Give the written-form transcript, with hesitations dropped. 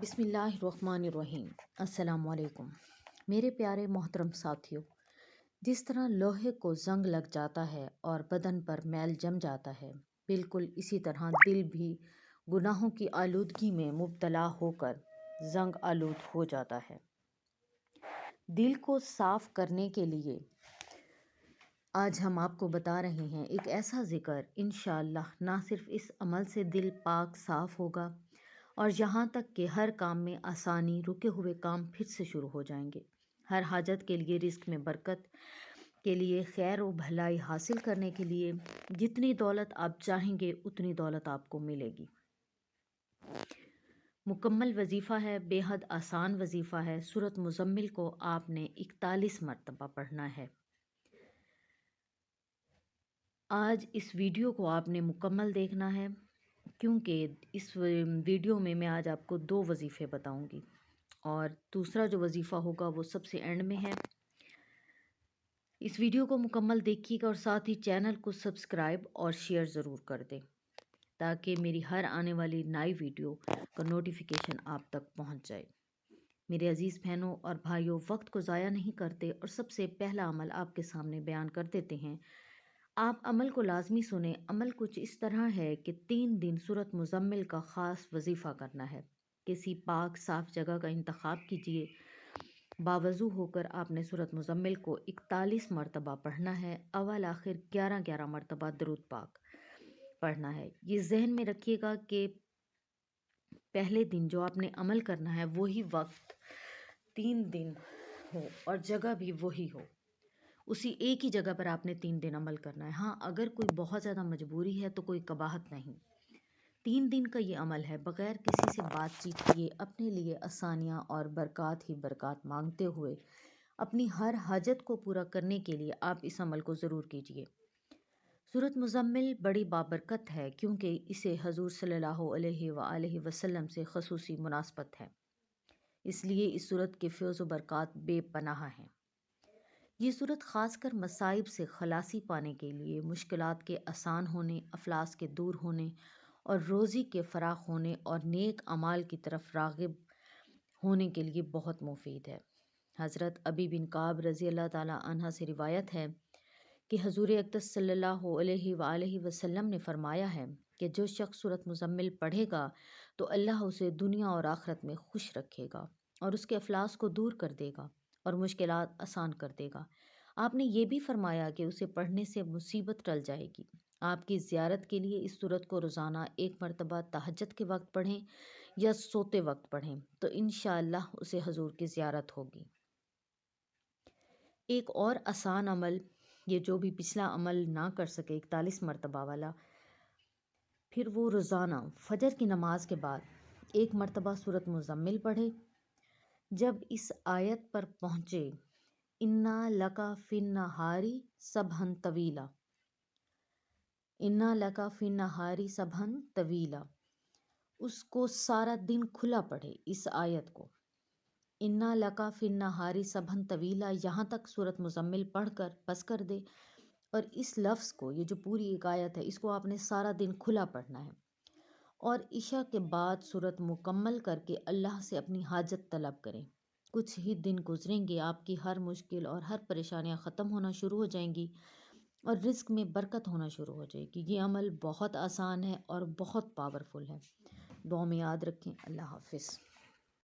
بسم اللہ الرحمن الرحیم۔ السلام علیکم میرے پیارے محترم ساتھیوں، جس طرح لوہے کو زنگ لگ جاتا ہے اور بدن پر میل جم جاتا ہے، بالکل اسی طرح دل بھی گناہوں کی آلودگی میں مبتلا ہو کر زنگ آلود ہو جاتا ہے۔ دل کو صاف کرنے کے لیے آج ہم آپ کو بتا رہے ہیں ایک ایسا ذکر، انشاءاللہ نہ صرف اس عمل سے دل پاک صاف ہوگا اور یہاں تک کہ ہر کام میں آسانی، رکے ہوئے کام پھر سے شروع ہو جائیں گے۔ ہر حاجت کے لیے، رزق میں برکت کے لیے، خیر و بھلائی حاصل کرنے کے لیے، جتنی دولت آپ چاہیں گے اتنی دولت آپ کو ملے گی۔ مکمل وظیفہ ہے، بے حد آسان وظیفہ ہے۔ سورۃ مزمل کو آپ نے 41 مرتبہ پڑھنا ہے۔ آج اس ویڈیو کو آپ نے مکمل دیکھنا ہے، کیونکہ اس ویڈیو میں آج آپ کو 2 وظیفے بتاؤں گی، اور دوسرا جو وظیفہ ہوگا وہ سب سے اینڈ میں ہے۔ اس ویڈیو کو مکمل دیکھیے گا اور ساتھ ہی چینل کو سبسکرائب اور شیئر ضرور کر دیں، تاکہ میری ہر آنے والی نئی ویڈیو کا نوٹیفیکیشن آپ تک پہنچ جائے۔ میرے عزیز بہنوں اور بھائیوں، وقت کو ضائع نہیں کرتے اور سب سے پہلا عمل آپ کے سامنے بیان کر دیتے ہیں۔ آپ عمل کو لازمی سنیں۔ عمل کچھ اس طرح ہے کہ 3 دن سورۃ مزمل کا خاص وظیفہ کرنا ہے۔ کسی پاک صاف جگہ کا انتخاب کیجیے۔ باوضو ہو کر آپ نے سورۃ مزمل کو 41 مرتبہ پڑھنا ہے۔ اول آخر 11 مرتبہ درود پاک پڑھنا ہے۔ یہ ذہن میں رکھیے گا کہ پہلے دن جو آپ نے عمل کرنا ہے وہی وقت 3 دن ہو اور جگہ بھی وہی ہو، اسی ایک ہی جگہ پر آپ نے 3 دن عمل کرنا ہے۔ ہاں، اگر کوئی بہت زیادہ مجبوری ہے تو کوئی قباحت نہیں۔ 3 دن کا یہ عمل ہے، بغیر کسی سے بات چیت کیے، اپنے لیے آسانیاں اور برکات ہی برکات مانگتے ہوئے اپنی ہر حاجت کو پورا کرنے کے لیے آپ اس عمل کو ضرور کیجیے۔ سورۃ مزمل بڑی بابرکت ہے، کیونکہ اسے حضور صلی اللہ علیہ وآلہ وسلم سے خصوصی مناسبت ہے، اس لیے اس سورت کے فیض و برکات بے پناہ ہیں۔ یہ سورت خاص کر مصائب سے خلاصی پانے کے لیے، مشکلات کے آسان ہونے، افلاس کے دور ہونے اور روزی کے فراخ ہونے اور نیک اعمال کی طرف راغب ہونے کے لیے بہت مفید ہے۔ حضرت ابی بن کعب رضی اللہ تعالیٰ عنہ سے روایت ہے کہ حضور اقدس صلی اللہ علیہ وآلہ وسلم نے فرمایا ہے کہ جو شخص سورۃ مزمل پڑھے گا تو اللہ اسے دنیا اور آخرت میں خوش رکھے گا اور اس کے افلاس کو دور کر دے گا اور مشکلات آسان کر دے گا۔ آپ نے یہ بھی فرمایا کہ اسے پڑھنے سے مصیبت ٹل جائے گی۔ آپ کی زیارت کے لیے اس سورت کو روزانہ 1 مرتبہ تہجد کے وقت پڑھیں یا سوتے وقت پڑھیں تو انشاءاللہ اسے حضور کی زیارت ہوگی۔ ایک اور آسان عمل، یہ جو بھی پچھلا عمل نہ کر سکے 41 مرتبہ والا، پھر وہ روزانہ فجر کی نماز کے بعد 1 مرتبہ سورۃ مزمل پڑھے۔ جب اس آیت پر پہنچے، اِنَّا لَکَ فِی النَّہَارِ سَبْحًا طَوِیلًا، اِنَّا لَکَ فِی النَّہَارِ سَبْحًا طَوِیلًا، اس کو سارا دن کھلا پڑھے۔ اس آیت کو اِنَّا لَکَ فِی النَّہَارِ سَبْحًا طَوِیلًا یہاں تک سورۃ مزمل پڑھ کر بس کر دے، اور اس لفظ کو، یہ جو پوری ایک آیت ہے، اس کو آپ نے سارا دن کھلا پڑھنا ہے، اور عشاء کے بعد سورت مکمل کر کے اللہ سے اپنی حاجت طلب کریں۔ کچھ ہی دن گزریں گے، آپ کی ہر مشکل اور ہر پریشانیاں ختم ہونا شروع ہو جائیں گی اور رزق میں برکت ہونا شروع ہو جائے گی۔ یہ عمل بہت آسان ہے اور بہت پاورفل ہے۔ دعا میں یاد رکھیں۔ اللہ حافظ۔